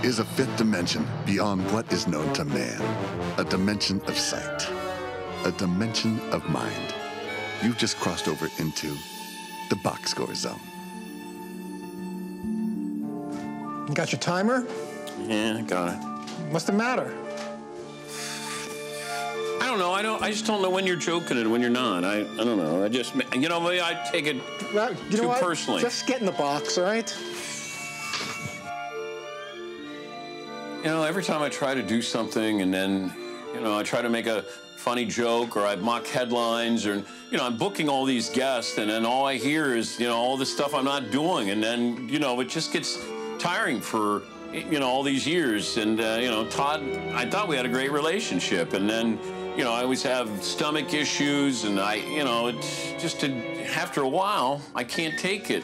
is a fifth dimension beyond what is known to man. A dimension of sight. A dimension of mind. You've just crossed over into the box score zone. You got your timer? Yeah, I got it. What's the matter? I don't know. I just don't know when you're joking and when you're not. I don't know. Maybe I take it too personally. Just get in the box, all right? Every time I try to do something and then, I try to make a funny joke or I mock headlines or, I'm booking all these guests and then all I hear is, all the stuff I'm not doing. And then, it just gets tiring for, all these years. And, Todd, I thought we had a great relationship. And then, I always have stomach issues and it's just after a while, I can't take it.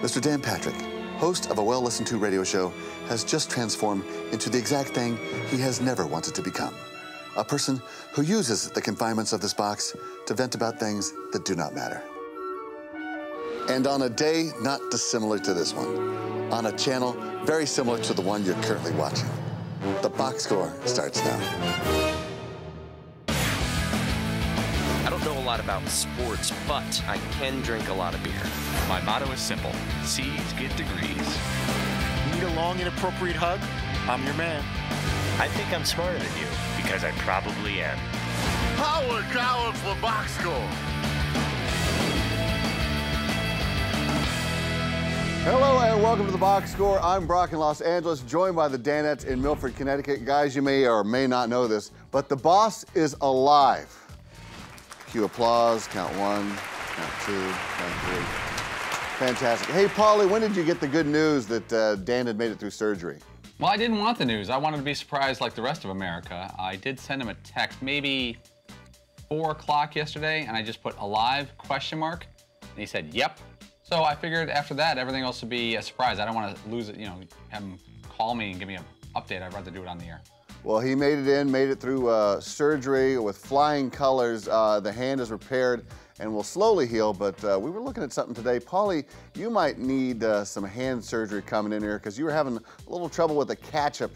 Mr. Dan Patrick, host of a well-listened to radio show, has just transformed into the exact thing he has never wanted to become. A person who uses the confinements of this box to vent about things that do not matter. And on a day not dissimilar to this one, on a channel very similar to the one you're currently watching, the box score starts now. I don't know a lot about sports, but I can drink a lot of beer. My motto is simple: C's get degrees. Need a long, inappropriate hug? I'm your man. I think I'm smarter than you, because I probably am. Howard Coward for box score. Hello and welcome to the box score. I'm Brock in Los Angeles, joined by the Danettes in Milford, Connecticut. Guys, you may or may not know this, but the boss is alive. Cue applause, count one, count two, count three. Fantastic. Hey, Paulie, when did you get the good news that Dan had made it through surgery? Well, I didn't want the news. I wanted to be surprised like the rest of America. I did send him a text, maybe 4 o'clock yesterday, and I just put alive, question mark, and he said, yep. So I figured after that, everything else would be a surprise. I don't want to lose it, have him call me and give me an update. I'd rather do it on the air. Well, he made it through surgery with flying colors. The hand is repaired and will slowly heal, but we were looking at something today. Paulie, you might need some hand surgery coming in here because you were having a little trouble with the ketchup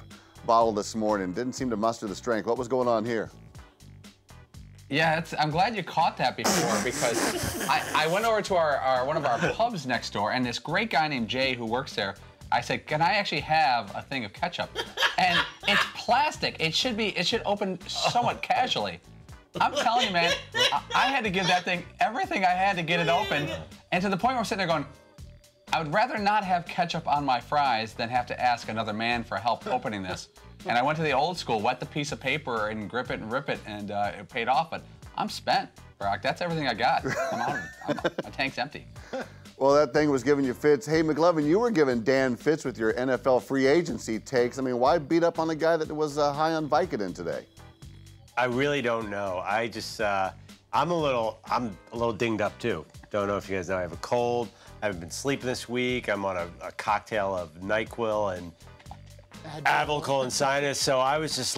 bottle this morning. Didn't seem to muster the strength. What was going on here? Yeah, I'm glad you caught that before because I went over to one of our pubs next door, and this great guy named Jay who works there, I said, can I actually have a thing of ketchup? And it's plastic. It should open somewhat casually. I'm telling you, man, I had to give that thing everything I had to get it open. And to the point where I'm sitting there going, I would rather not have ketchup on my fries than have to ask another man for help opening this. And I went to the old school, wet the piece of paper and grip it and rip it, and it paid off. But I'm spent, Brock. That's everything I got. I'm out. My tank's empty. Well, that thing was giving you fits. Hey, McLovin, you were giving Dan fits with your NFL free agency takes. I mean, why beat up on the guy that was high on Vicodin today? I really don't know. I just, I'm a little dinged up too. Don't know if you guys know I have a cold. I haven't been sleeping this week. I'm on a cocktail of NyQuil and Advil, colon sinus. So I was just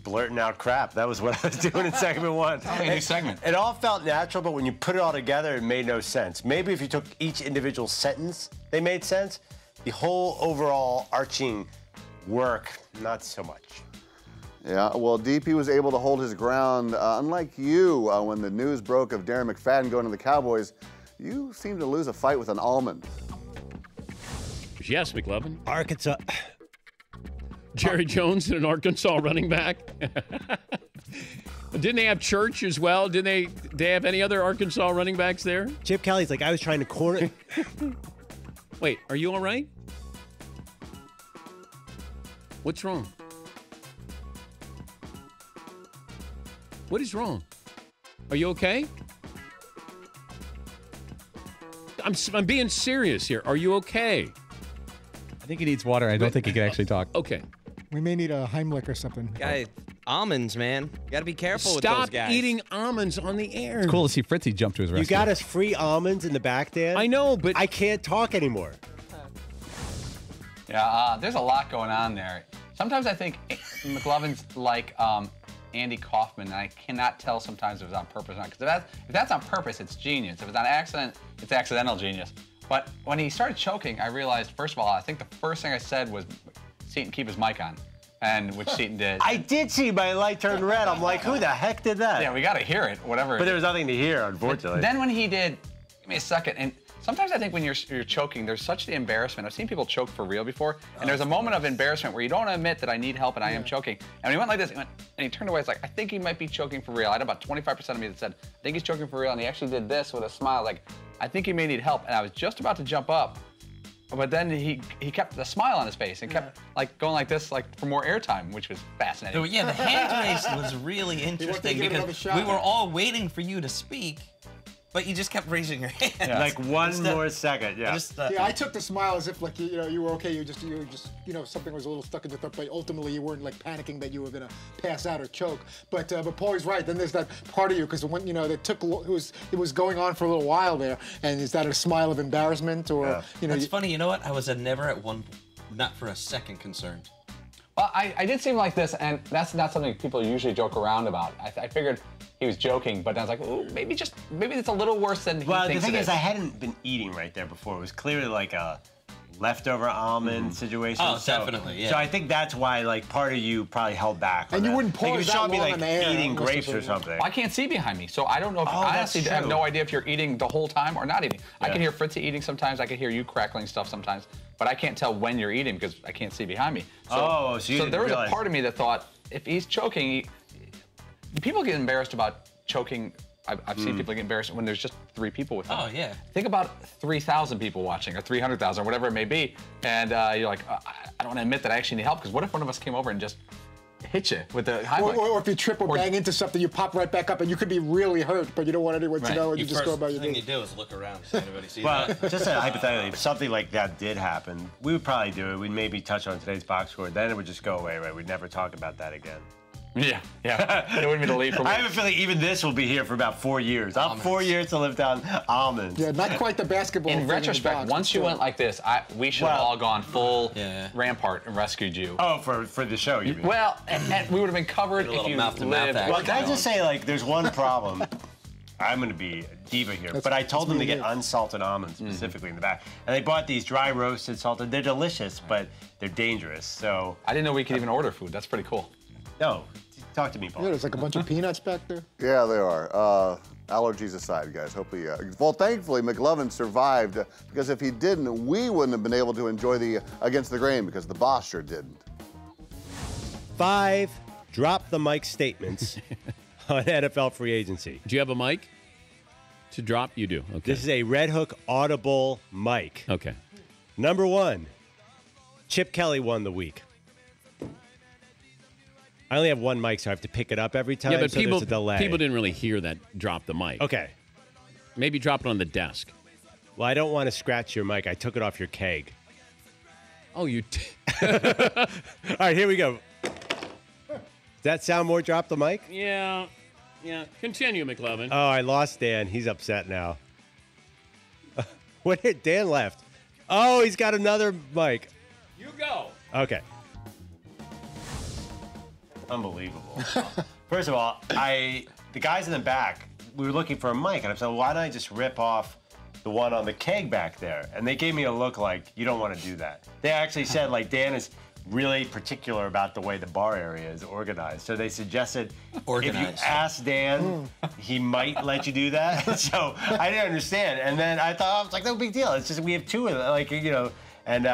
blurting out crap. That was what I was doing in segment one. A new segment. It all felt natural, but when you put it all together, it made no sense. Maybe if you took each individual sentence, they made sense. The whole overall arching work, not so much. Yeah, well, DP was able to hold his ground. Unlike you, when the news broke of Darren McFadden going to the Cowboys, you seemed to lose a fight with an almond. Yes, McLovin. Arkansas. Jerry Jones and an Arkansas running back. Didn't they have Church as well? Didn't they have any other Arkansas running backs there? Chip Kelly's like, I was trying to corner. Wait, are you all right? What's wrong? What is wrong? Are you okay? I'm being serious here. Are you okay? I think he needs water. I don't think he can actually talk. Okay. We may need a Heimlich or something. Guy, almonds, man. You got to be careful with those guys. Stop eating almonds on the air. It's cool to see Fritzy jump to his rescue. You got us free almonds in the back, Dan. I know, but I can't talk anymore. Yeah, there's a lot going on there. Sometimes I think McLovin's like Andy Kaufman, and I cannot tell sometimes if it's on purpose or not. Because if that's on purpose, it's genius. If it's on accident, it's accidental genius. But when he started choking, I realized, first of all, I think the first thing I said was, Seton, keep his mic on. And which Seton did. I did see my light turn red. I'm like, who the heck did that? Yeah, we got to hear it, whatever. But there was nothing to hear, unfortunately. But then when he did, give me a second, and sometimes I think when you're choking, there's such the embarrassment. I've seen people choke for real before, and there's a moment of embarrassment where you don't want to admit that I need help and I am choking. And when he went like this, and he turned away, it's like, I think he might be choking for real. I had about 25% of me that said, I think he's choking for real, and he actually did this with a smile, like, I think he may need help. And I was just about to jump up, but then he kept the smile on his face and kept like going like this, like for more airtime, which was fascinating. So, yeah, the hand race was really interesting because we were all waiting for you to speak, but you just kept raising your hand. Yeah. Like one more second, yeah. I took the smile as if like you were okay. You were just something was a little stuck in your throat, but ultimately you weren't like panicking that you were gonna pass out or choke. But Paulie's right. Then there's that part of you because when it was going on for a little while there, and is that a smile of embarrassment or That's funny. You know what? I was never at one, not for a second concerned. Well, I did seem like this, and that's not something people usually joke around about. I figured he was joking, but I was like, oh, maybe it's a little worse than he thinks it is. Well, the thing is, I hadn't been eating right there before. It was clearly like a leftover almond situation. Oh, definitely, yeah. So I think that's why, like, part of you probably held back. And you wouldn't pause that long me, like, on the air. eating grapes or something. I can't see behind me, so I don't know. I honestly have no idea if you're eating the whole time or not eating. Yeah. I can hear Fritzy eating sometimes. I can hear you crackling stuff sometimes, but I can't tell when you're eating because I can't see behind me. So, so there was a part of me that thought, if he's choking, people get embarrassed about choking. I've seen people get embarrassed when there's just 3 people with them. Oh, yeah. Think about 3,000 people watching, or 300,000, or whatever it may be, and you're like, I don't want to admit that I actually need help, because what if one of us came over and just hit you with the high mic? Or if you trip or bang into something, you pop right back up, and you could be really hurt, but you don't want anyone to know, and you just go about your day. The first thing you do is look around. Does anybody see well, that? just hypothetically, if something like that did happen, we would probably do it. We'd maybe touch on today's box score, then it would just go away, right? We'd never talk about that again. Yeah. It wouldn't be the lead for me. I have a feeling even this will be here for about 4 years. I'll have 4 years to live down almonds. Yeah, not quite the basketball. In retrospect, once you went like this, we should have all gone full Rampart and rescued you. Oh, for the show, you mean? Well, and we would have been covered if you lived. Well, can I just say, like, there's one problem. I'm going to be a diva here, but I told them to get unsalted almonds specifically in the back. And they bought these dry roasted salted. They're delicious, but they're dangerous. So I didn't know we could even order food. That's pretty cool. No. Talk to me, Paul. Yeah, there's like a bunch of peanuts back there. Yeah, there are. Allergies aside, guys. Hopefully, well, thankfully, McLovin survived because if he didn't, we wouldn't have been able to enjoy the Against the Grain because the boss sure didn't. 5 drop the mic statements on NFL free agency. Do you have a mic to drop? You do. Okay. This is a Red Hook Audible mic. Okay. Number 1, Chip Kelly won the week. I only have one mic, so I have to pick it up every time. Yeah, but so there's a delay. People didn't really hear that drop the mic. Okay. Maybe drop it on the desk. Well, I don't want to scratch your mic. I took it off your keg. Oh, you... All right, here we go. Does that sound more drop the mic? Yeah. Continue, McLovin. Oh, I lost Dan. He's upset now. What hit? Dan left. Oh, he's got another mic. You go. Okay. Unbelievable. First of all, the guys in the back, we were looking for a mic, and I said, well, why don't I just rip off the one on the keg back there? And they gave me a look like, you don't want to do that. They actually said, like, Dan is really particular about the way the bar area is organized. So they suggested if you ask Dan, he might let you do that. So I didn't understand. And then I thought, I was like, no big deal. It's just we have 2 of them, like, you know. And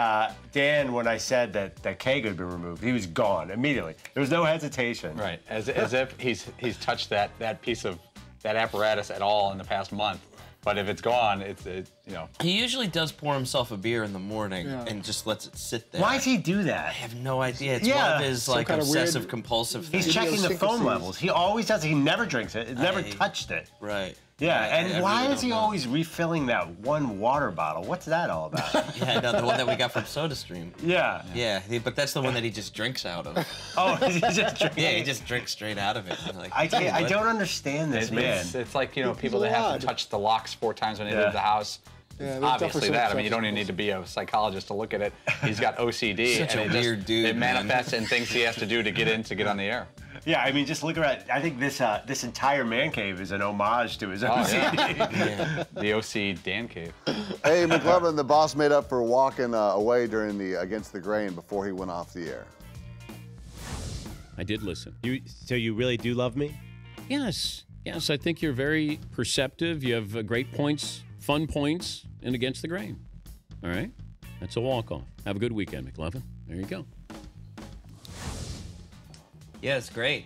Dan, when I said that the keg had been removed, he was gone immediately. There was no hesitation. Right, as if he's touched that piece of that apparatus at all in the past month. But if it's gone, it's you know. He usually does pour himself a beer in the morning and just lets it sit there. Why does he do that? I have no idea. It's one of his like obsessive compulsive things. He's checking the foam levels. He always does. He never drinks it. Never touched it. Right. Yeah, and I why really is he always refilling that one water bottle? What's that all about? Yeah, no, the one that we got from SodaStream. Yeah. Yeah, but that's the one that he just drinks out of. Oh, he just drinks? Yeah, he just drinks straight out of it. Like, I don't understand this, man. It's like, you know, people that have to touch the locks 4 times when they leave the house. Yeah, obviously that. I mean, you don't even need to be a psychologist to look at it. He's got OCD. Such and a weird dude, It manifests in things he has to do to get on the air. Yeah, I mean, just look around. I think this entire man cave is an homage to his OC. Yeah. The OC Dan cave. Hey, McLovin, the boss made up for walking away during the Against the Grain before he went off the air. I did listen. So you really do love me? Yes. Yes, I think you're very perceptive. You have great points, fun points, and Against the Grain. All right? That's a walk-off. Have a good weekend, McLovin. There you go. Yeah, it's great.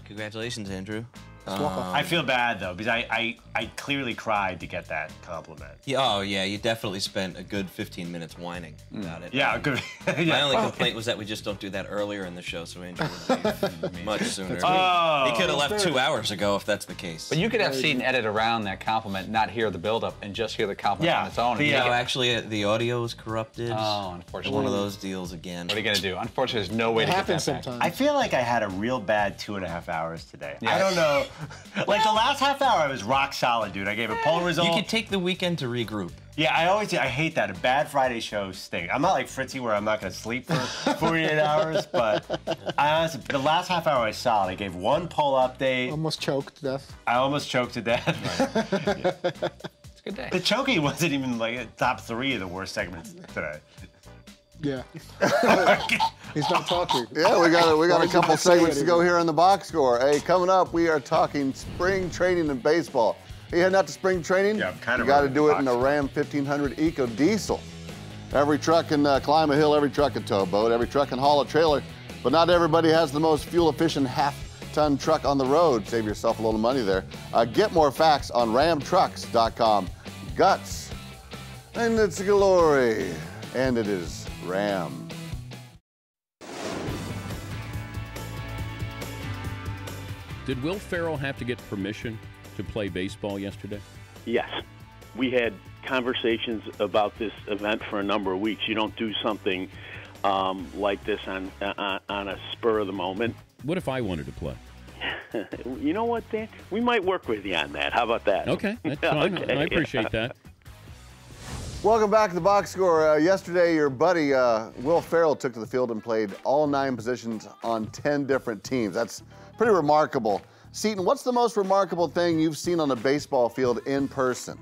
Congratulations, Andrew. I feel bad, though, because I clearly cried to get that compliment. Yeah, oh, yeah, you definitely spent a good 15 minutes whining about it. Yeah, good. My only complaint was that we just don't do that earlier in the show, so Andrew would leave much sooner. Oh. He could have left 2 hours ago if that's the case. But you could have seen edit around that compliment, not hear the build-up, and just hear the compliment on its own. Yeah, actually, the audio is corrupted. Oh, unfortunately. One of those deals again. What are you going to do? Unfortunately, there's no way to get that back. I feel like I had a real bad 2.5 hours today. Yeah. I don't know. Like the last half hour, I was rock solid, dude. I gave a poll result. You could take the weekend to regroup. Yeah, I hate that. A bad Friday show stink. I'm not like Fritzy where I'm not going to sleep for 48 hours, but I honestly, the last half hour was solid. I gave one poll update. Almost choked to death. I almost choked to death. It's a good day. The choking wasn't even like top 3 of the worst segments today. Yeah. He's not talking. Yeah, we got a couple segments to go here on the box score. Hey, coming up, we are talking spring training in baseball. Are you heading out to spring training? Yeah, kind of. You got to do it in a Ram 1500 Eco Diesel. Every truck can climb a hill, every truck can tow a boat, every truck can haul a trailer, but not everybody has the most fuel-efficient half-ton truck on the road. Save yourself a little money there. Get more facts on ramtrucks.com. Guts, and it's glory, and it is Ram. Did Will Ferrell have to get permission to play baseball yesterday? Yes. We had conversations about this event for a number of weeks. You don't do something like this on a spur of the moment. What if I wanted to play? You know what, Dan? We might work with you on that. How about that? Okay, that's fine. Okay. I appreciate that. Welcome back to the box score. Yesterday, your buddy Will Ferrell took to the field and played all 9 positions on 10 different teams. That's pretty remarkable. Seton, what's the most remarkable thing you've seen on a baseball field in person?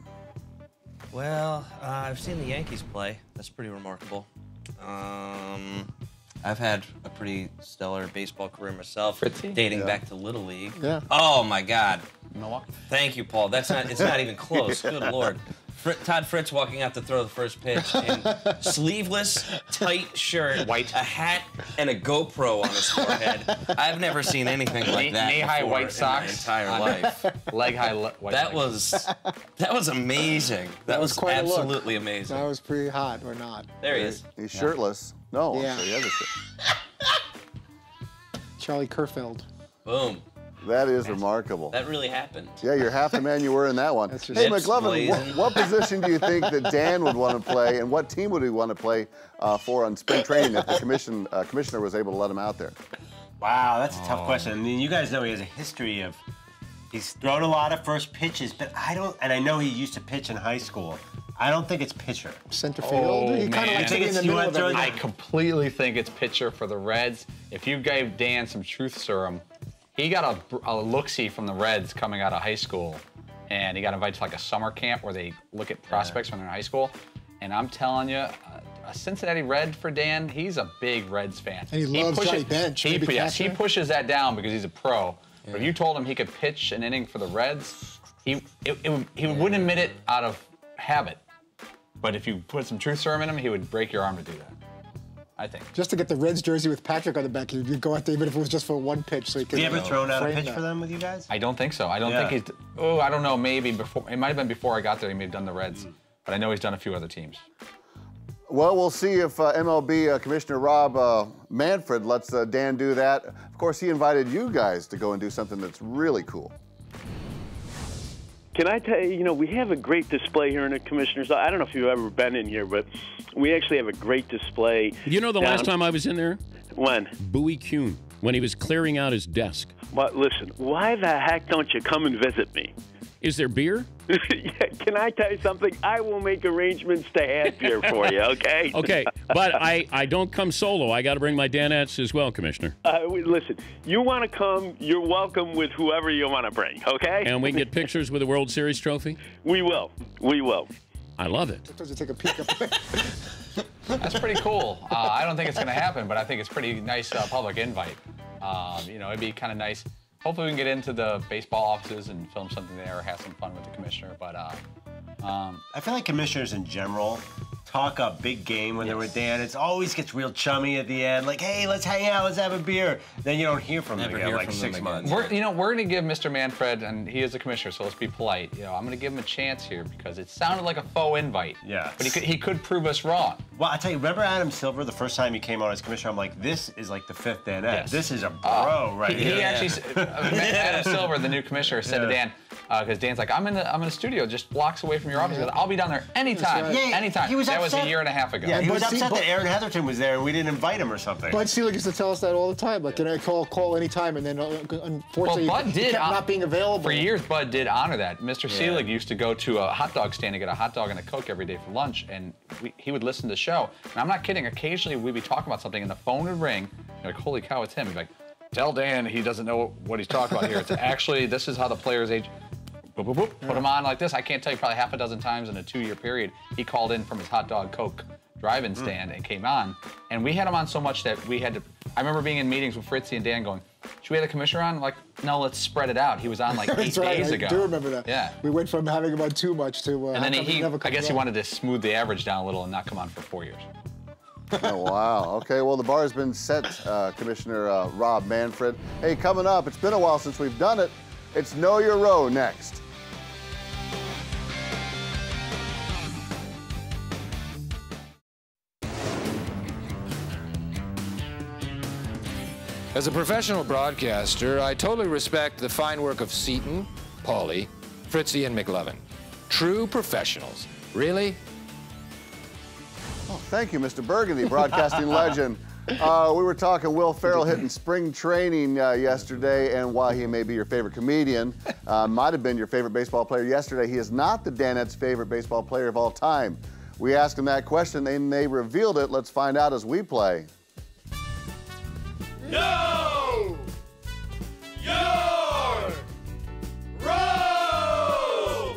Well, I've seen the Yankees play. That's pretty remarkable. I've had a pretty stellar baseball career myself, dating back to Little League. Yeah. Oh my God. Milwaukee. Thank you, Paul. It's not even close. Good Lord. Todd Fritz walking out to throw the first pitch in sleeveless, tight shirt, a hat, and a GoPro on his forehead. I've never seen anything like that knee-high white socks in my entire life. Leg-high white socks. That was amazing. That was quite absolutely amazing. That was pretty hot, or not? There he is. He's shirtless. No, Yeah. he has a shirt. Charlie Kerfeld. Boom. That is remarkable. That really happened. Yeah, you're half the man you were in that one. That's Hey, just McLovin, what position do you think that Dan would want to play, and what team would he want to play for on spring training if the commissioner was able to let him out there? Wow, that's a tough question. I mean, you guys know he has a history of, he's thrown a lot of first pitches, but and I know he used to pitch in high school. I don't think it's pitcher. Center field. He kind of likes to be in the middle of everything. I completely think it's pitcher for the Reds. If you gave Dan some truth serum, he got a look-see from the Reds coming out of high school, and he got invited to like a summer camp where they look at prospects when they're in high school. And I'm telling you, a Cincinnati Red for Dan, he's a big Reds fan. And he loves Johnny Bench. He pushes that down because he's a pro. Yeah. But if you told him he could pitch an inning for the Reds, he wouldn't admit it out of habit. But if you put some truth serum in him, he would break your arm to do that. I think. Just to get the Reds jersey with Patrick on the back, you'd go out there even if it was just for one pitch. So he could. Have you ever thrown out a pitch for them with you guys? I don't think so. I don't think he's. Oh, I don't know. Maybe before. It might have been before I got there. He may have done the Reds, but I know he's done a few other teams. Well, we'll see if MLB Commissioner Rob Manfred lets Dan do that. Of course, he invited you guys to go and do something that's really cool. Can I tell you, we have a great display here in the Commissioner's. I don't know if you've ever been in here, but we actually have a great display. You know the last time I was in there? When? Bowie Kuhn, when he was clearing out his desk. But listen, why the heck don't you come and visit me? Is there beer? Can I tell you something? I will make arrangements to have beer for you, okay? Okay, but I don't come solo. I got to bring my Danettes as well, Commissioner. Listen, you want to come, you're welcome with whoever you want to bring, okay? And we can get pictures with the World Series trophy? We will. We will. I love it. Does it take a peek up? That's pretty cool. I don't think it's going to happen, but I think it's pretty nice public invite. You know, it'd be kind of nice. Hopefully we can get into the baseball offices and film something there or have some fun with the commissioner. But I feel like commissioners in general talk a big game when they're with Dan. It always gets real chummy at the end. Like, hey, let's hang out, let's have a beer. Then you don't hear from them again like 6 months. We're going to give Mr. Manfred, and he is the commissioner, so let's be polite. You know, I'm going to give him a chance here because it sounded like a faux invite. Yeah. But he could prove us wrong. Well, I tell you, remember Adam Silver, the first time he came on as commissioner? I'm like, this is like the 5th Danette. Yes. This is a bro right here. He actually, Adam Silver, the new commissioner, said to Dan, because Dan's like, I'm in the studio just blocks away from your office. He goes, I'll be down there anytime. Right. Yeah, anytime. He was that upset. was a year and a half ago. Yeah, he was upset that Aaron Heatherton was there and we didn't invite him or something. Bud Selig used to tell us that all the time. Like, call anytime, and then unfortunately, Bud he kept not being available. For years, Bud did honor that. Mr. Selig used to go to a hot dog stand and get a hot dog and a Coke every day for lunch, and he would listen to the show. And I'm not kidding. Occasionally, we'd be talking about something, and the phone would ring. You're like, holy cow, it's him. He'd be like, tell Dan he doesn't know what he's talking about here. It's actually, this is how the players age. Boop, boop, boop. Put him on like this. I can't tell you, probably half a dozen times in a 2-year period, he called in from his hot dog Coke drive-in stand and came on. And we had him on so much that we had to, I remember being in meetings with Fritzy and Dan going, should we have the commissioner on? Like, no, let's spread it out. He was on like 8 days ago. I do remember that. Yeah. We went from having him on too much to and then I guess he on. wanted to smooth the average down a little and not come on for 4 years. Oh, wow. Okay, well, the bar has been set, Commissioner Rob Manfred. Hey, coming up, it's been a while since we've done it. It's Know Your Row next. As a professional broadcaster, I totally respect the fine work of Seton, Paulie, Fritzy, and McLovin. True professionals. Really? Oh, thank you, Mr. Burgundy, broadcasting legend. We were talking Will Ferrell hitting spring training yesterday, and while he may be your favorite comedian, might have been your favorite baseball player yesterday, he is not the Danette's favorite baseball player of all time. We asked him that question, and they revealed it. Let's find out as we play. Know Your Row!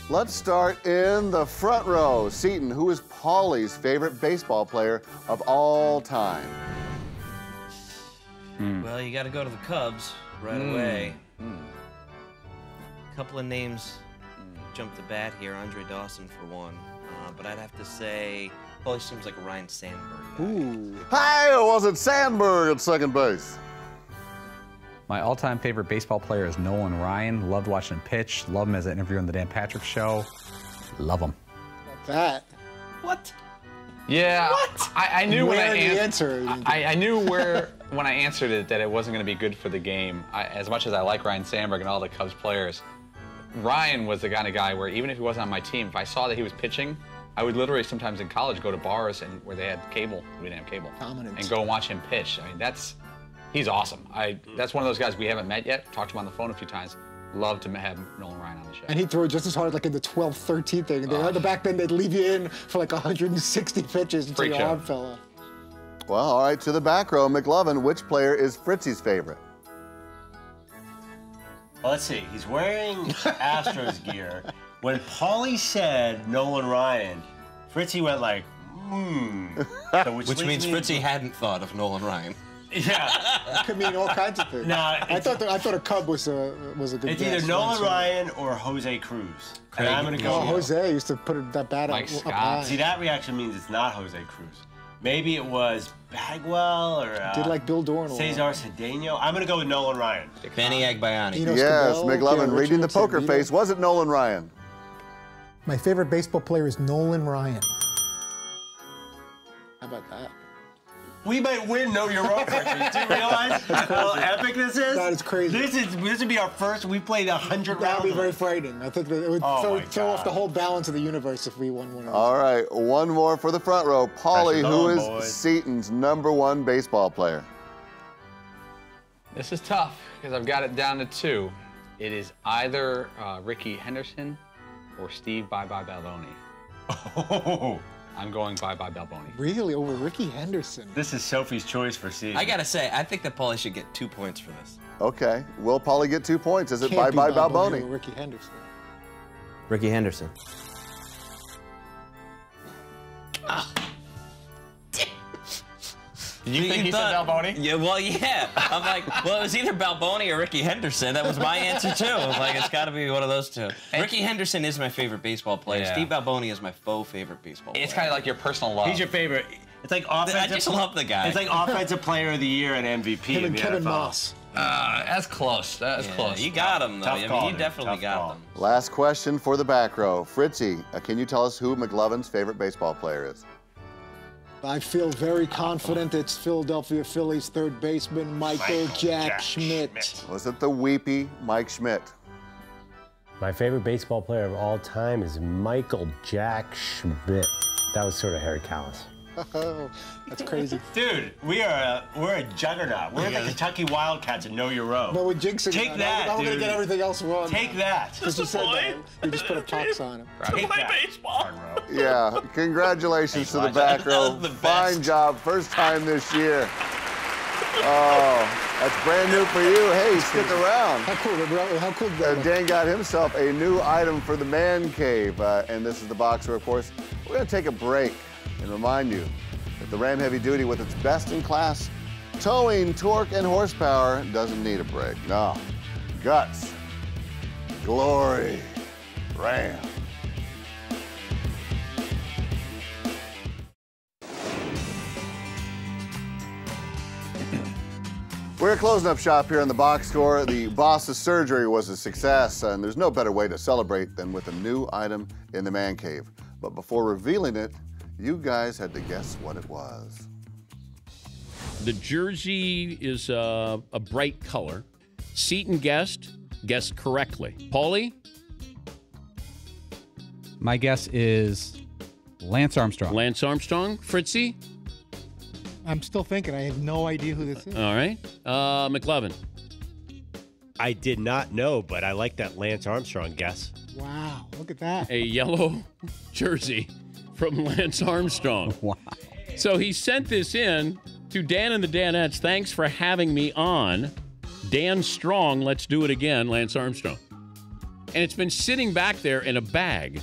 Let's start in the front row. Seton, who is Paulie's favorite baseball player of all time? Well, you got to go to the Cubs right away. A couple of names jump the bat here. Andre Dawson for one. But I'd have to say, Paulie seems like a Ryan Sandberg guy. Ooh. Hi, it wasn't Sandberg at second base. My all-time favorite baseball player is Nolan Ryan. Loved watching him pitch. Love him as an interviewer on the Dan Patrick Show. Love him. That. What? Yeah. What? I knew when I answered. I knew where when I answered it that it wasn't going to be good for the game. As much as I like Ryan Sandberg and all the Cubs players, Ryan was the kind of guy where even if he wasn't on my team, if I saw that he was pitching, I would literally sometimes in college go to bars and where they had cable, we didn't have cable, and go and watch him pitch. I mean, he's awesome. That's one of those guys we haven't met yet. Talked to him on the phone a few times. Love to have Nolan Ryan on the show. And he'd throw just as hard like in the 12th, 13th thing. And back then they'd leave you in for like 160 pitches until your arm fell off. Well, all right, to the back row. McLovin, which player is Fritzy's favorite? Well, let's see. He's wearing Astros gear. When Paulie said Nolan Ryan, Fritzy went like, So which means Fritzy hadn't thought of Nolan Ryan. Yeah. It could mean all kinds of things. I thought a Cub was a good It's guess. either Nolan Ryan or Jose Cruz. And I'm going to go Jose used to put that bat up high. See, that reaction means it's not Jose Cruz. Maybe it was Bagwell or did like Bill Dorn. Cesar Cedeno. I'm going to go with Nolan Ryan. Benny Agbayani. Yes, McLovin reading the poker face. Was it Nolan Ryan? My favorite baseball player is Nolan Ryan. How about that? We might win Know Your Row. Do you realize how epic this is? That is crazy. This would be our first. We played 100 rounds. That would be very frightening. I think that it would throw off the whole balance of the universe if we won one of those. All right, one more for the front row. Paulie, who is Seton's #1 baseball player? This is tough because I've got it down to 2. It is either Ricky Henderson or Steve Bye-Bye Balboni. Oh. I'm going Bye-Bye Balboni. Really? Over Ricky Henderson? This is Sophie's choice for season. I gotta say, I think that Paulie should get 2 points for this. Okay. Will Paulie get 2 points? Is it Can't be Bye-Bye Balboni Balboni? or Ricky Henderson. Ricky Henderson. Did you think he said Balboni? Yeah, well, yeah. I'm like, well, it was either Balboni or Ricky Henderson. That was my answer, too. I was like, it's got to be one of those two. Ricky Henderson is my favorite baseball player. Yeah. Steve Balboni is my faux favorite baseball player. It's kind of like your personal love. He's your favorite. It's like offensive. I just love the guy. It's like offensive player of the year and MVP. Him and Kevin Moss. That's close. That's close. You got him, though. Tough I mean, call, you dude. definitely Tough got call. them. Last question for the back row. Fritzy, can you tell us who McLovin's favorite baseball player is? I feel very confident it's Philadelphia Phillies third baseman Michael Jack Schmidt. Was it the weepy Mike Schmidt? My favorite baseball player of all time is Michael Jack Schmidt. That was sort of Harry Callis. Oh, that's crazy. Dude, we're a juggernaut. We're the Kentucky Wildcats and Know Your Row. No, we're jinxing Take it. that, Now we're going dude. to get everything else wrong. Take that. Just you said that. We just put a pox on him. Take that. baseball. Yeah, congratulations to the back row. Fine job, first time this year. Oh, that's brand new for you. Hey, stick around. How cool, how cool. Dan got himself a new item for the man cave, and this is the boxer, of course. We're going to take a break and remind you that the Ram Heavy Duty, with its best-in-class towing, torque, and horsepower, doesn't need a break. No. Guts. Glory. Ram. We're closing up shop here in the box score. The boss's surgery was a success, and there's no better way to celebrate than with a new item in the man cave. But before revealing it, you guys had to guess what it was. The jersey is a bright color. Seton guessed correctly. Paulie? My guess is Lance Armstrong. Lance Armstrong. Fritzy? I'm still thinking. I have no idea who this is. All right. McLovin? I did not know, but I like that Lance Armstrong guess. Wow, look at that. A yellow jersey from Lance Armstrong. Wow. So he sent this in to Dan and the Danettes. Thanks for having me on. Dan Strong, let's do it again, Lance Armstrong. And it's been sitting back there in a bag.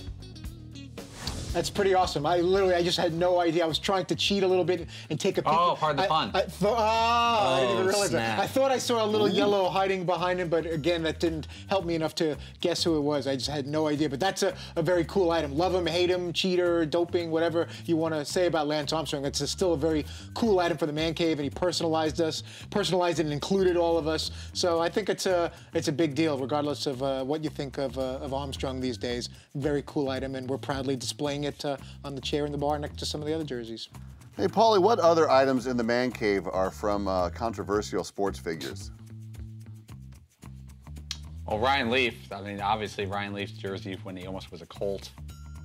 That's pretty awesome. I just had no idea. I was trying to cheat a little bit and take a peek. Oh, part of the fun. I didn't even realize that. I thought I saw a little yellow hiding behind him, but again, that didn't help me enough to guess who it was. I just had no idea. But that's a very cool item. Love him, hate him, cheater, doping, whatever you want to say about Lance Armstrong. That's still a very cool item for the man cave, and he personalized it and included all of us. So I think it's a big deal, regardless of what you think of Armstrong these days. Very cool item, and we're proudly displaying it on the chair in the bar next to some of the other jerseys. Hey, Paulie, what other items in the man cave are from controversial sports figures? Well, Ryan Leaf. I mean, obviously Ryan Leaf's jersey when he almost was a Colt.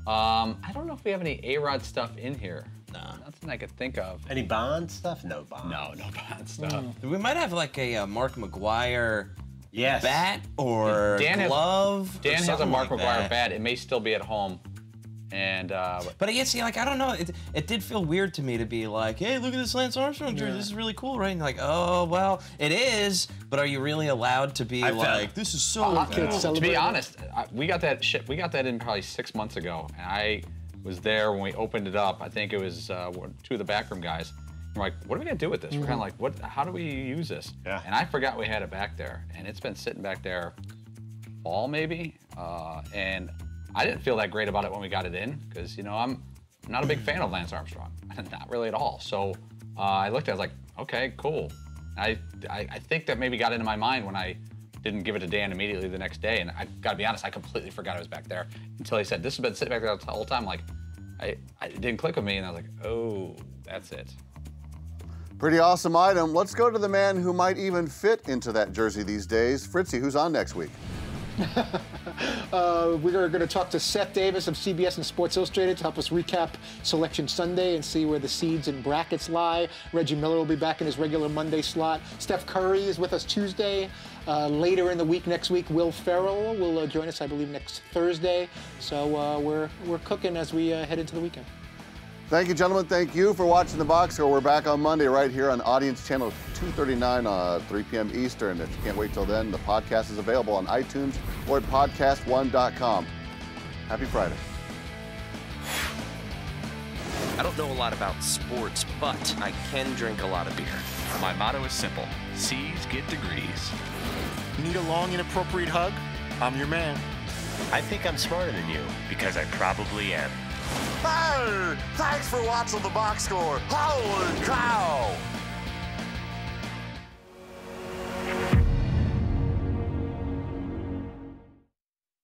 I don't know if we have any A-Rod stuff in here. No. Nothing I could think of. Any Bond stuff? No Bond. No Bond stuff. We might have like a Mark McGuire bat or Dan glove. Dan has a Mark like McGuire that. bat. It may still be at home. And but I guess, I don't know. It did feel weird to me to be like, hey, look at this Lance Armstrong jersey. This is really cool, right? And like, oh, well, it is. But are you really allowed to be like, this is so cool? To be honest, we got that We got that in probably 6 months ago, and I was there when we opened it up. I think it was two of the backroom guys. We're like, what are we gonna do with this? We're kind of like, what? How do we use this? Yeah. And I forgot we had it back there, and it's been sitting back there fall maybe, and I didn't feel that great about it when we got it in, because I'm not a big fan of Lance Armstrong, not really at all. So I looked at it, I was like, okay, cool. I think that maybe got into my mind when I didn't give it to Dan immediately the next day, and I gotta be honest, I completely forgot it was back there until he said, this has been sitting back there the whole time. Like, it didn't click with me, and I was like, oh, that's it. Pretty awesome item. Let's go to the man who might even fit into that jersey these days. Fritzy, who's on next week? We're going to talk to Seth Davis of CBS and Sports Illustrated to help us recap Selection Sunday and see where the seeds and brackets lie. Reggie Miller will be back in his regular Monday slot. Steph Curry is with us Tuesday. Later in the week, next week, Will Ferrell will join us, I believe, next Thursday. So we're cooking as we head into the weekend. Thank you, gentlemen. Thank you for watching The Box Score. We're back on Monday right here on Audience Channel 239, 3 p.m. Eastern. If you can't wait till then, the podcast is available on iTunes or at podcast1.com. Happy Friday. I don't know a lot about sports, but I can drink a lot of beer. My motto is simple. C's get degrees. Need a long, inappropriate hug? I'm your man. I think I'm smarter than you because I probably am. Hey, thanks for watching The Box Score. Holy cow!